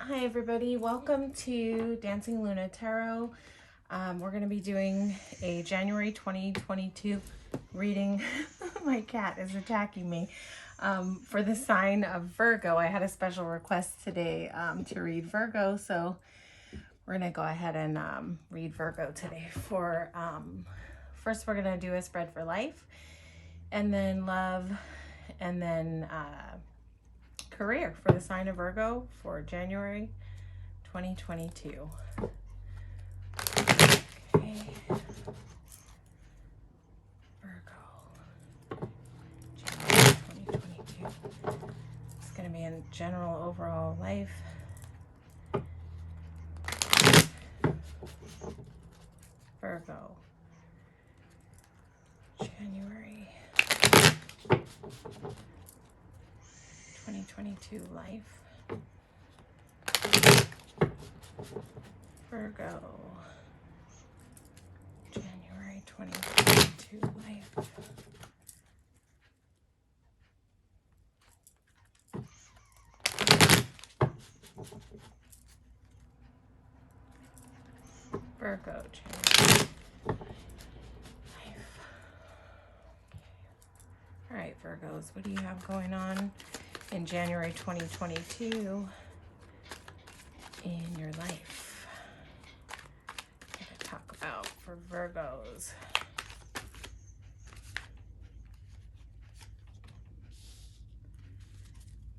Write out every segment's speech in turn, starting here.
Hi everybody, welcome to Dancingluna Tarot. We're going to be doing a January 2022 reading. My cat is attacking me. For the sign of Virgo. I had a special request today to read Virgo, so we're going to go ahead and read Virgo today. For first we're going to do a spread for life, and then love, and then career for the sign of Virgo for January 2022. Okay. Virgo. January 2022. It's going to be in general overall life. Virgo. January 2022 life. Virgo. January 2022 life. Virgo, January life. All right, Virgos, what do you have going on in January 2022 in your life? What to talk about for Virgos.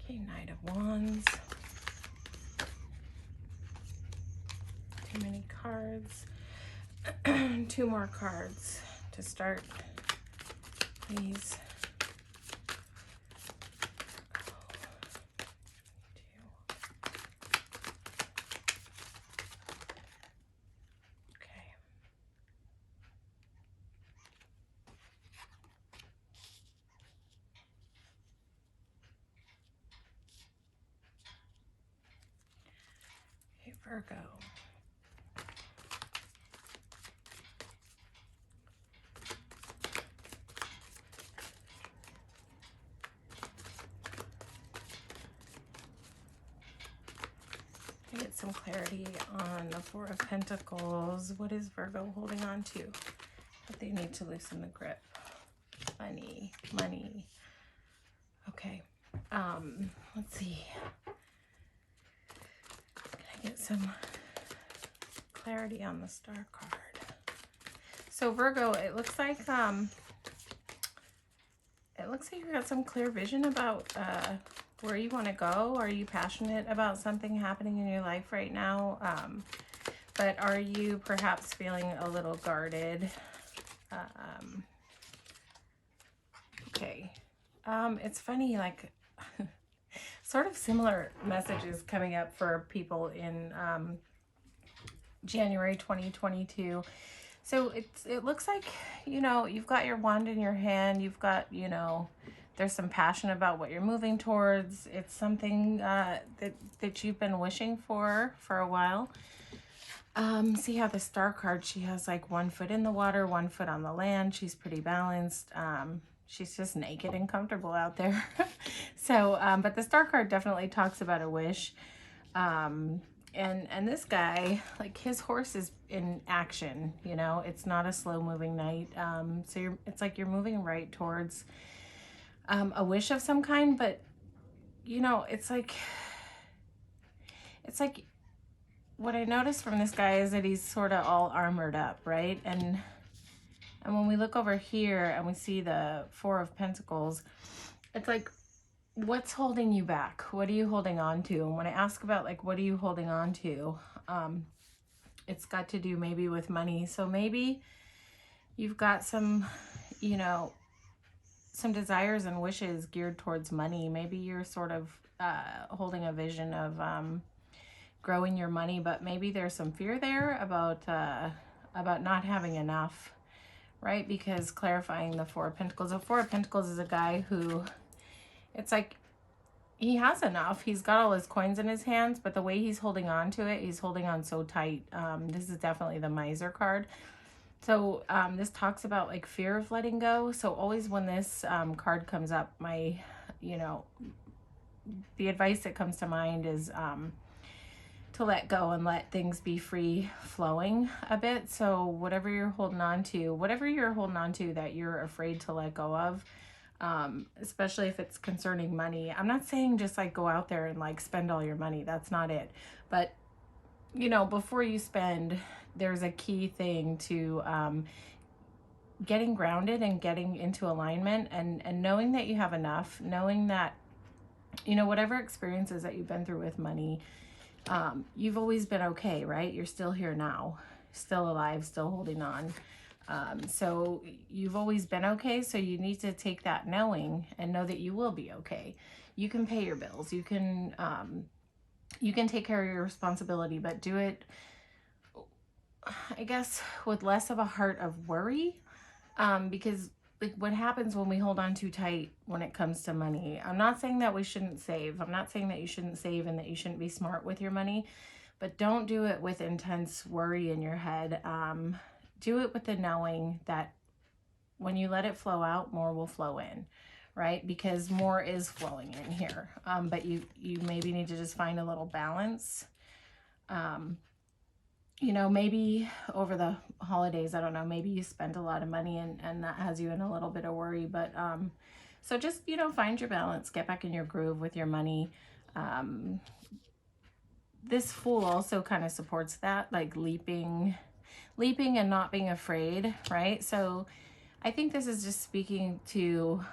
Okay, Knight of Wands. Too many cards. Two more cards to start, please. Okay. Okay, Virgo. Get some clarity on the Four of Pentacles. What is Virgo holding on to that they need to loosen the grip? Money. Okay. Let's see. Can I get some clarity on the Star card? So Virgo, it looks like you got some clear vision about where you want to go. Are you passionate about something happening in your life right now? But are you perhaps feeling a little guarded? Okay. It's funny, like sort of similar messages coming up for people in January 2022. So it looks like, you know, you've got your wand in your hand. You've got, you know, there's some passion about what you're moving towards. It's something that you've been wishing for a while. See how the Star card, she has like 1 foot in the water, 1 foot on the land. She's pretty balanced. She's just naked and comfortable out there. So, but the Star card definitely talks about a wish. And this guy, like his horse is in action, you know, it's not a slow moving night. So it's like you're moving right towards a wish of some kind, but you know, it's like what I noticed from this guy is that he's sort of all armored up, right? And when we look over here and we see the Four of Pentacles, it's like, what's holding you back? What are you holding on to? And when I ask about like, what are you holding on to? It's got to do maybe with money. So maybe you've got some, you know, some desires and wishes geared towards money. Maybe you're sort of holding a vision of growing your money, but maybe there's some fear there about not having enough, right? Because clarifying the Four of Pentacles. The Four of Pentacles is a guy who, it's like he has enough. He's got all his coins in his hands, but the way he's holding on to it, he's holding on so tight. This is definitely the Miser card. So this talks about like fear of letting go. So always when this card comes up, my, you know, the advice that comes to mind is to let go and let things be free flowing a bit. So whatever you're holding on to that you're afraid to let go of, especially if it's concerning money. I'm not saying just like go out there and like spend all your money. That's not it. But you know, before you spend, there's a key thing to getting grounded and getting into alignment, and knowing that you have enough, knowing that, you know, whatever experiences that you've been through with money, you've always been okay, right? You're still here now, still alive, still holding on. So you've always been okay. So you need to take that knowing and know that you will be okay. You can pay your bills. You can take care of your responsibility, but do it, I guess, with less of a heart of worry. Because like what happens when we hold on too tight when it comes to money. I'm not saying that we shouldn't save. I'm not saying that you shouldn't save and that you shouldn't be smart with your money, but don't do it with intense worry in your head. Do it with the knowing that when you let it flow out, more will flow in, right? Because more is flowing in here. But you maybe need to just find a little balance. You know, maybe over the holidays, I don't know, maybe you spend a lot of money and that has you in a little bit of worry. But so just, you know, find your balance, get back in your groove with your money. This Fool also kind of supports that, like leaping and not being afraid, right? So I think this is just speaking to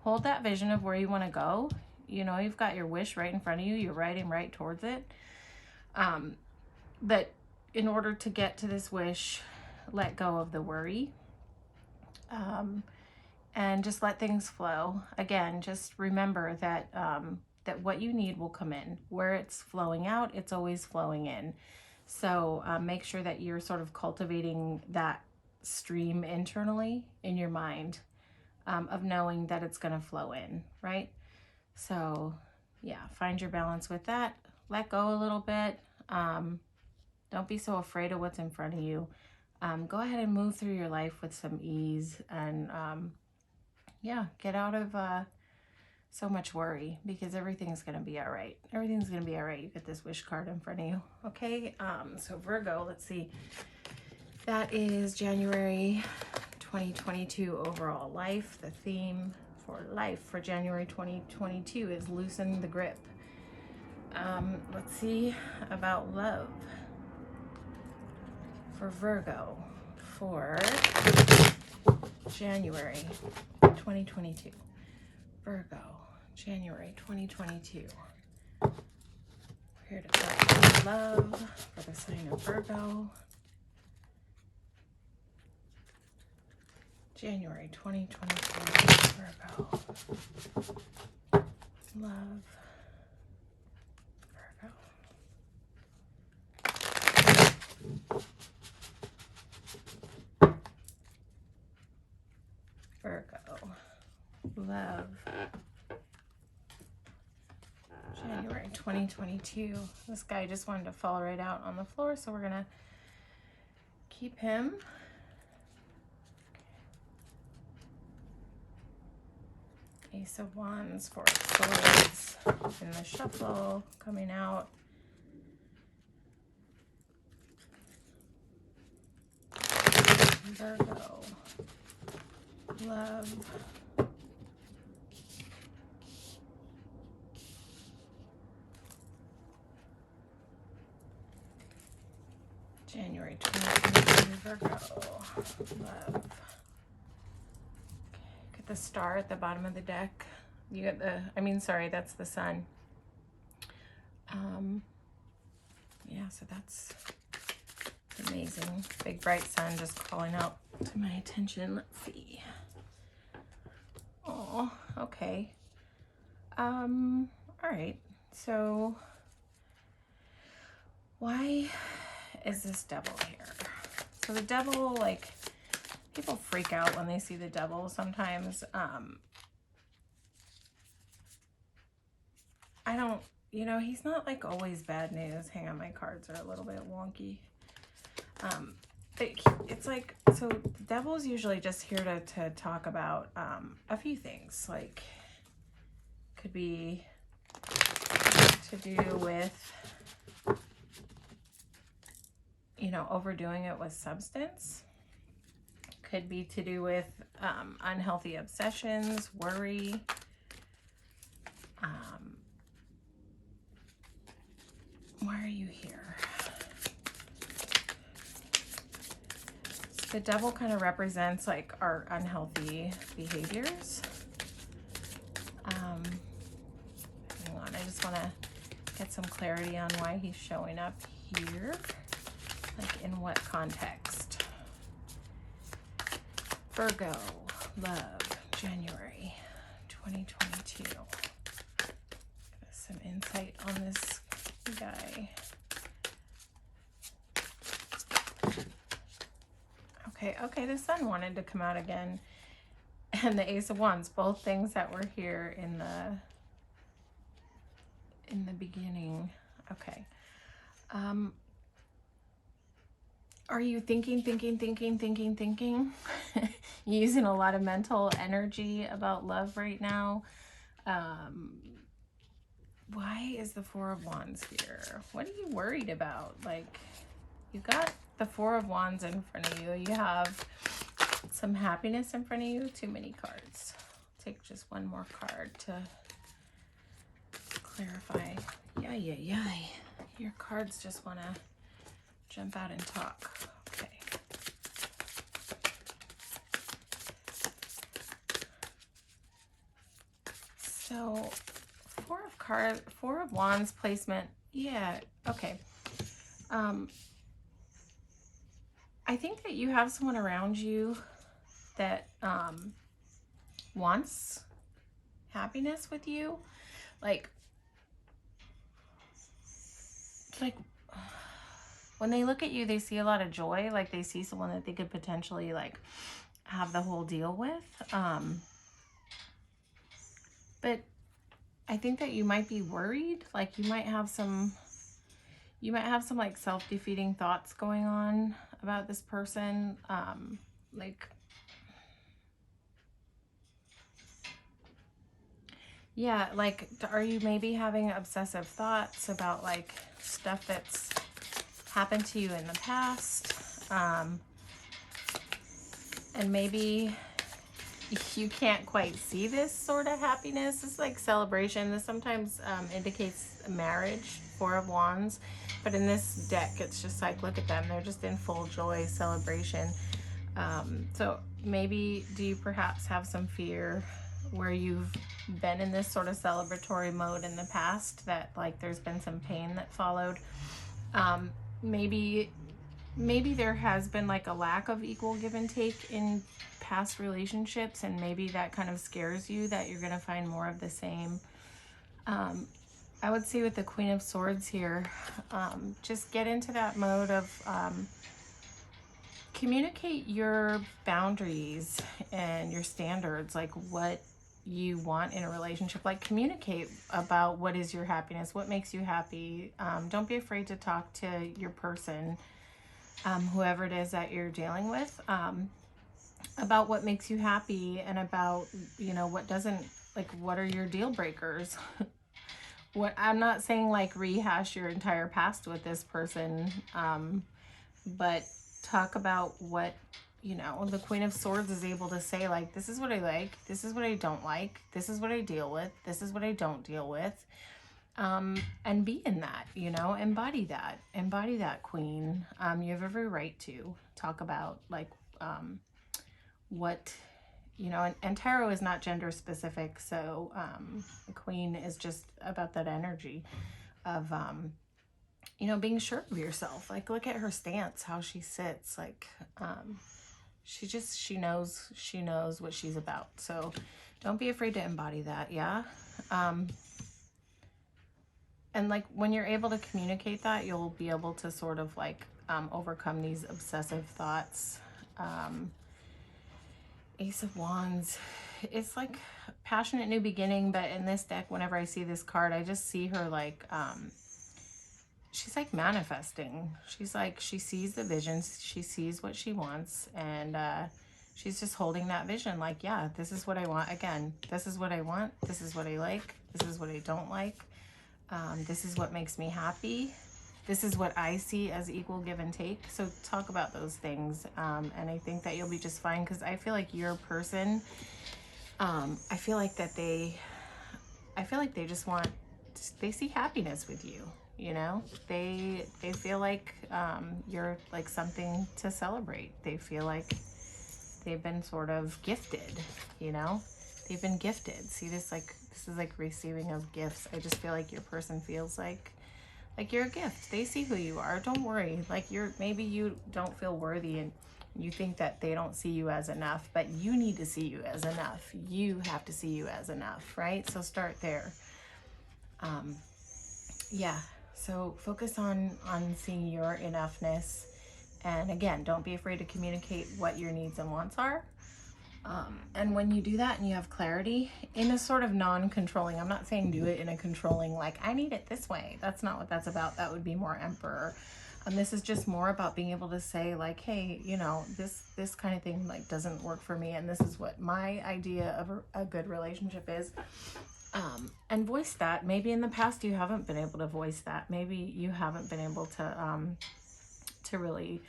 hold that vision of where you want to go. You know, you've got your wish right in front of you. You're riding right towards it. But in order to get to this wish, let go of the worry, and just let things flow. Again, just remember that that what you need will come in. Where it's flowing out, it's always flowing in. So make sure that you're sort of cultivating that stream internally in your mind, of knowing that it's going to flow in, right? So yeah, find your balance with that. Let go a little bit. Don't be so afraid of what's in front of you. Go ahead and move through your life with some ease, and yeah, get out of so much worry, because everything's going to be all right. Everything's going to be all right. You get this wish card in front of you. Okay. So Virgo, let's see. That is January 2022 overall life. The theme for life for January 2022 is loosen the grip. Let's see about love for Virgo for January 2022. Virgo, January 2022. We're here to talk about love for the sign of Virgo. January 2022, Virgo. Love, Virgo. Virgo, love, January 2022. This guy just wanted to fall right out on the floor, so we're gonna keep him. Ace of Wands, Four of Swords in the shuffle, coming out. Virgo, love, January 2022, Virgo, love. Okay, get the star at the bottom of the deck. You get the, sorry, that's the sun. Yeah, so that's amazing. Big bright sun just calling out to my attention. Let's see. Oh, okay. All right. So why is this devil here? So the devil, like, people freak out when they see the devil sometimes. I don't, you know, he's not like always bad news. Hang on, my cards are a little bit wonky. It's like, so the devil's usually just here to talk about a few things, like could be to do with know, overdoing it with substance. Could be to do with unhealthy obsessions, worry. Why are you here? So the devil kind of represents like our unhealthy behaviors. Hang on, I just want to get some clarity on why he's showing up here. Like in what context? Virgo, love, January 2022. Some insight on this guy. Okay, the sun wanted to come out again. And the Ace of Wands, both things that were here in the beginning. Okay. Are you thinking? Using a lot of mental energy about love right now. Why is the Four of Wands here? What are you worried about? Like, you got the Four of Wands in front of you. You have some happiness in front of you. Too many cards. Take just one more card to clarify. Yay. Your cards just want to jump out and talk. Okay. So, Four of Wands placement. Yeah, okay. I think that you have someone around you that wants happiness with you. Like when they look at you, they see a lot of joy. Like they see someone that they could potentially like have the whole deal with. But I think that you might be worried. Like you might have some like self-defeating thoughts going on about this person. Yeah, like, are you maybe having obsessive thoughts about like stuff that's happened to you in the past? And maybe you can't quite see this sort of happiness. It's like celebration. This sometimes indicates marriage, Four of Wands. But in this deck, it's just like, look at them. They're just in full joy, celebration. So maybe do you perhaps have some fear where you've been in this sort of celebratory mode in the past, that like there's been some pain that followed? Maybe there has been like a lack of equal give and take in past relationships, and maybe that kind of scares you that you're going to find more of the same. I would say with the Queen of Swords here, just get into that mode of communicate your boundaries and your standards, like what you want in a relationship. Like communicate about what is your happiness, what makes you happy. Don't be afraid to talk to your person, whoever it is that you're dealing with, about what makes you happy, and about, you know, what doesn't, like, what are your deal breakers? What, I'm not saying like rehash your entire past with this person, but talk about what, you know, the Queen of Swords is able to say, like, this is what I like, this is what I don't like, this is what I deal with, this is what I don't deal with. And be in that, you know, embody that Queen. You have every right to talk about like, what, you know, and tarot is not gender specific. So, the Queen is just about that energy of, you know, being sure of yourself. Like, look at her stance, how she sits, like, she knows what she's about. So don't be afraid to embody that. Yeah. And like when you're able to communicate that, you'll be able to sort of like overcome these obsessive thoughts. Ace of Wands, it's like passionate new beginning, but in this deck, whenever I see this card, I just see her like, she's like manifesting. She's like, she sees the visions, she sees what she wants, and she's just holding that vision like, yeah, this is what I want. Again, this is what I want, this is what I like, this is what I don't like. This is what makes me happy. this is what I see as equal give and take. So talk about those things. And I think that you'll be just fine, because I feel like your person, I feel like they just want, they see happiness with you. You know, they feel like you're like something to celebrate. They feel like they've been sort of gifted, you know, they've been gifted. See this, like, this is like receiving of gifts. I just feel like your person feels like you're a gift. They see who you are. Don't worry. Like, maybe you don't feel worthy and you think that they don't see you as enough, but you need to see you as enough. You have to see you as enough, right? So start there. Yeah. So focus on seeing your enoughness. And again, don't be afraid to communicate what your needs and wants are. And when you do that and you have clarity in a sort of non-controlling, I'm not saying do it in a controlling, like, I need it this way. That's not what that's about. That would be more emperor. This is just more about being able to say, like, hey, you know, this kind of thing, like, doesn't work for me. And this is what my idea of a good relationship is. And voice that. Maybe in the past you haven't been able to voice that. Maybe you haven't been able to really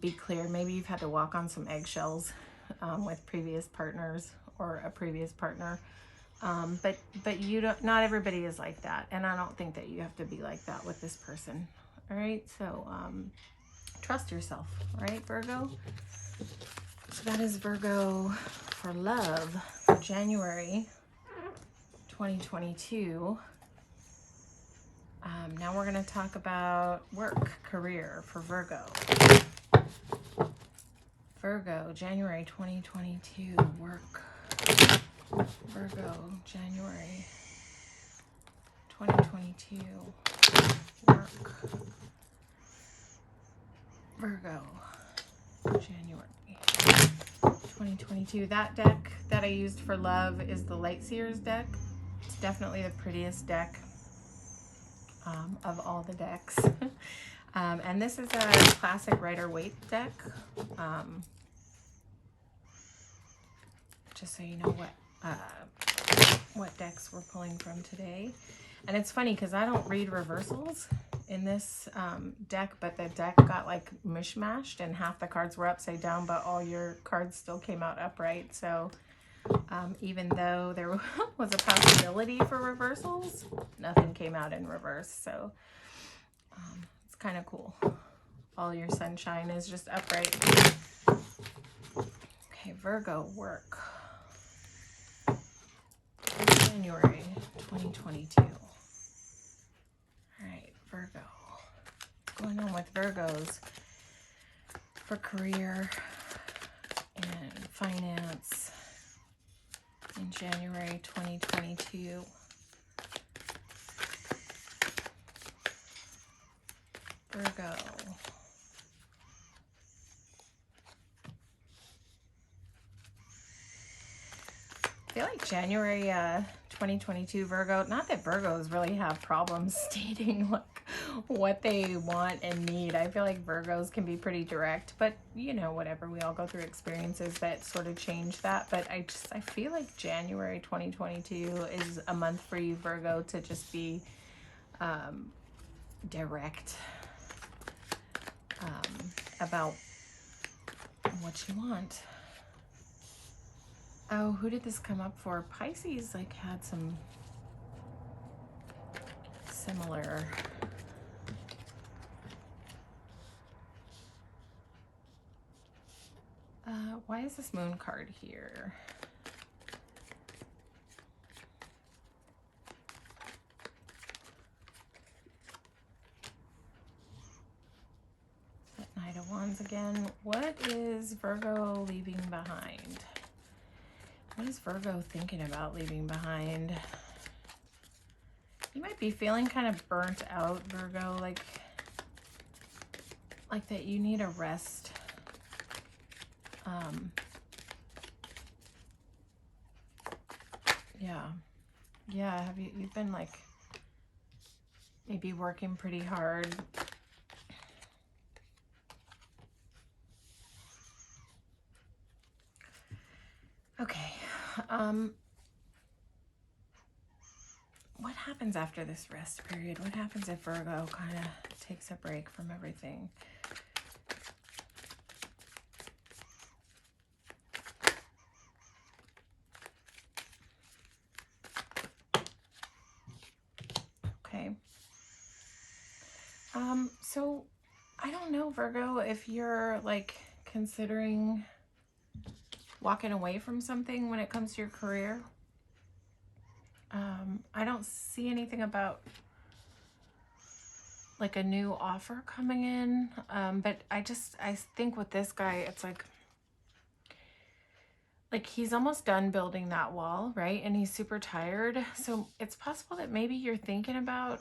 be clear. Maybe you've had to walk on some eggshells with previous partners or a previous partner. But you don't, not everybody is like that. And I don't think that you have to be like that with this person. All right. So, trust yourself, right, Virgo? So that is Virgo for love for January 2022. Now we're going to talk about work, career for Virgo. Virgo, January 2022, work. Virgo, January 2022, work. Virgo, January 2022. That deck that I used for love is the Light Seers deck. It's definitely the prettiest deck of all the decks. And this is a classic Rider-Waite deck. Just so you know what decks we're pulling from today. And it's funny because I don't read reversals in this deck, but the deck got like mishmashed and half the cards were upside down, but all your cards still came out upright. So even though there was a possibility for reversals, nothing came out in reverse. So it's kind of cool. All your sunshine is just upright. Okay, Virgo, work. January 2022. All right, Virgo. What's going on with Virgos for career and finance in January 2022? Virgo. I feel like January 2022 Virgo, not that Virgos really have problems stating like what they want and need. I feel like Virgos can be pretty direct, but you know, whatever, we all go through experiences that sort of change that. But I feel like January 2022 is a month for you, Virgo, to just be direct about what you want. Oh, who did this come up for? Pisces like had some similar why is this moon card here? That Knight of Wands again. What is Virgo leaving behind? What is Virgo thinking about leaving behind? You might be feeling kind of burnt out, Virgo, like that you need a rest. Yeah, you've been like maybe working pretty hard. Okay. what happens after this rest period? What happens if Virgo kind of takes a break from everything? Okay. So I don't know, Virgo, if you're like considering walking away from something when it comes to your career. I don't see anything about like a new offer coming in. But I think with this guy, it's like he's almost done building that wall, right? And he's super tired. So it's possible that maybe you're thinking about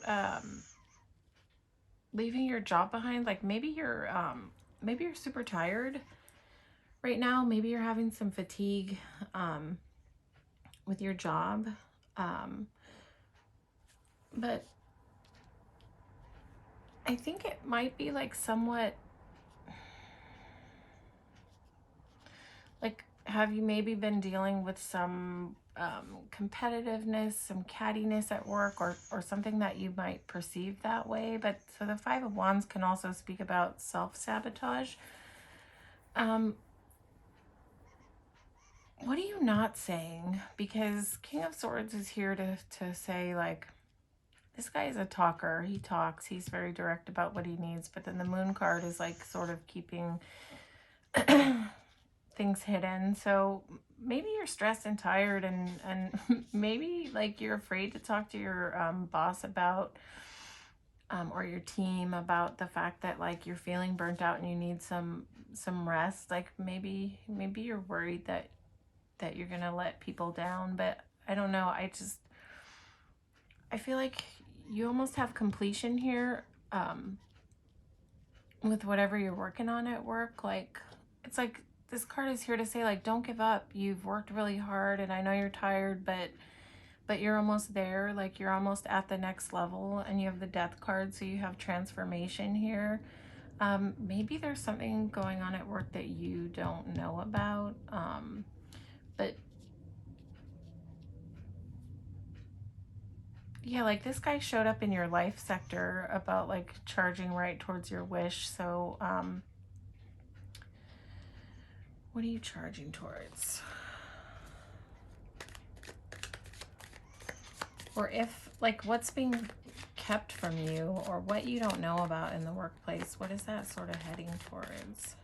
leaving your job behind. Like maybe you're super tired right now. Maybe you're having some fatigue with your job. But I think it might be like somewhat like, have you maybe been dealing with some competitiveness, some cattiness at work, or something that you might perceive that way? But so the Five of Wands can also speak about self-sabotage. What are you not saying? Because King of Swords is here to say, like, this guy is a talker. He talks. He's very direct about what he needs. But then the Moon card is like sort of keeping things hidden. So maybe you're stressed and tired, and maybe like you're afraid to talk to your boss about or your team about the fact that like you're feeling burnt out and you need some rest. Like maybe you're worried that you're gonna let people down. But I don't know. I feel like you almost have completion here with whatever you're working on at work. Like it's like this card is here to say, like, don't give up. You've worked really hard, and I know you're tired, but you're almost there. Like you're almost at the next level, and you have the Death card, so you have transformation here. Maybe there's something going on at work that you don't know about, but yeah, like this guy showed up in your life sector about like charging right towards your wish. So what are you charging towards? Or if like what's being kept from you, or what you don't know about in the workplace, what is that sort of heading towards?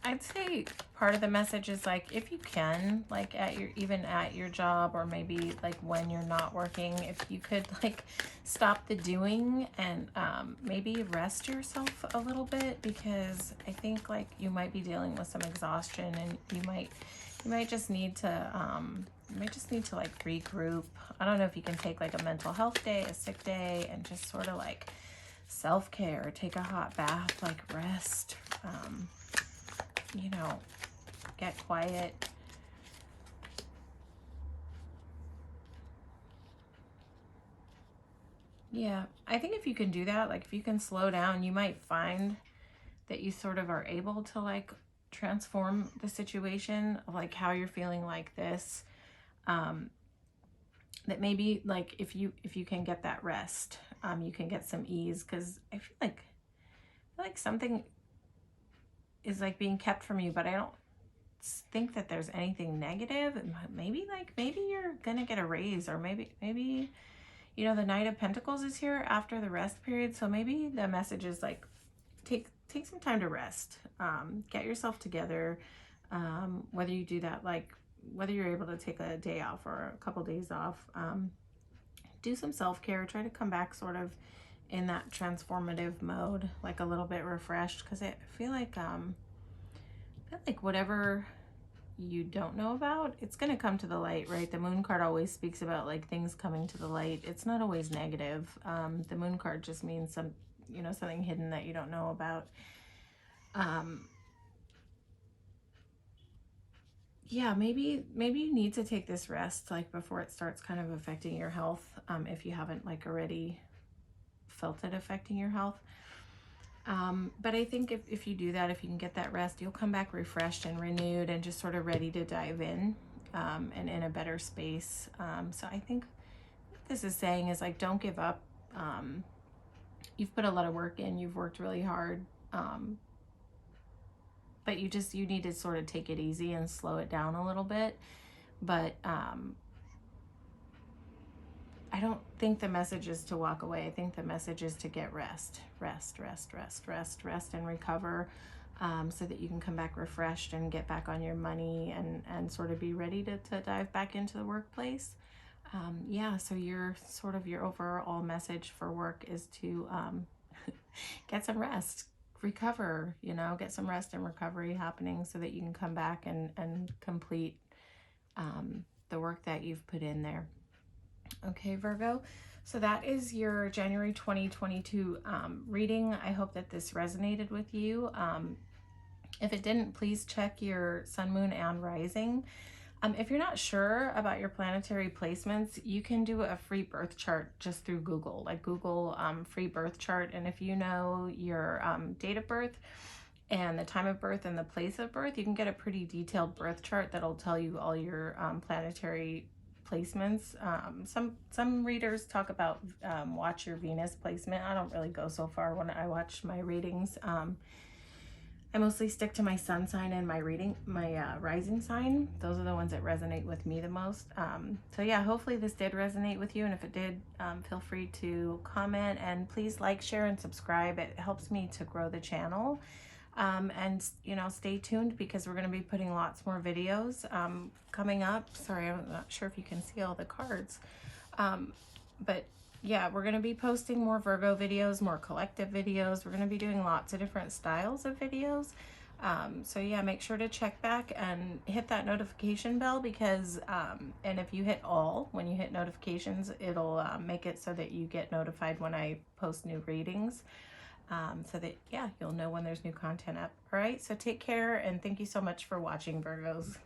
I'd say part of the message is like, if you can, like even at your job, or maybe like when you're not working, if you could like stop the doing and maybe rest yourself a little bit, because I think like you might be dealing with some exhaustion, and you might just need to like regroup. I don't know if you can take like a mental health day, a sick day, and just sort of like self-care, take a hot bath, like rest, you know, get quiet. Yeah, I think if you can do that, like if you can slow down, you might find that you sort of are able to like transform the situation of like how you're feeling like this. That maybe like if you can get that rest, you can get some ease, because I feel like something is like being kept from you, but I don't think that there's anything negative. Maybe you're gonna get a raise, or maybe you know, the Knight of Pentacles is here after the rest period, so maybe the message is like take some time to rest, get yourself together, whether you do that, like whether you're able to take a day off or a couple days off, do some self-care, try to come back sort of in that transformative mode, like a little bit refreshed, because I feel like whatever you don't know about, it's going to come to the light, right? The Moon card always speaks about like things coming to the light. It's not always negative. The Moon card just means something hidden that you don't know about. Yeah, maybe you need to take this rest like before it starts kind of affecting your health, if you haven't like already felt it affecting your health. But I think if you do that, if you can get that rest, you'll come back refreshed and renewed and just sort of ready to dive in, and in a better space. So I think what this is saying is like, don't give up. You've put a lot of work in, you've worked really hard, but you need to sort of take it easy and slow it down a little bit. But I don't think the message is to walk away. I think the message is to get rest, and recover, so that you can come back refreshed and get back on your money and sort of be ready to dive back into the workplace. Yeah, so your overall message for work is to get some rest, recover, get some rest and recovery happening so that you can come back and complete the work that you've put in there. Okay, Virgo, so that is your January 2022 reading. I hope that this resonated with you. If it didn't, please check your sun, moon, and rising. If you're not sure about your planetary placements, you can do a free birth chart just through Google, like Google free birth chart. And if you know your date of birth and the time of birth and the place of birth, you can get a pretty detailed birth chart that'll tell you all your planetary placements. Some readers talk about watch your Venus placement. I don't really go so far when I watch my readings. I mostly stick to my sun sign and my rising sign. Those are the ones that resonate with me the most. So yeah, hopefully this did resonate with you. And if it did, feel free to comment, and please like, share, and subscribe. It helps me to grow the channel. And stay tuned, because we're going to be putting lots more videos coming up. Sorry, I'm not sure if you can see all the cards. But yeah, we're going to be posting more Virgo videos, more collective videos. We're going to be doing lots of different styles of videos. So yeah, make sure to check back and hit that notification bell, because and if you hit all, when you hit notifications, it'll make it so that you get notified when I post new readings. So that, yeah, you'll know when there's new content up. All right, so take care, and thank you so much for watching, Virgos.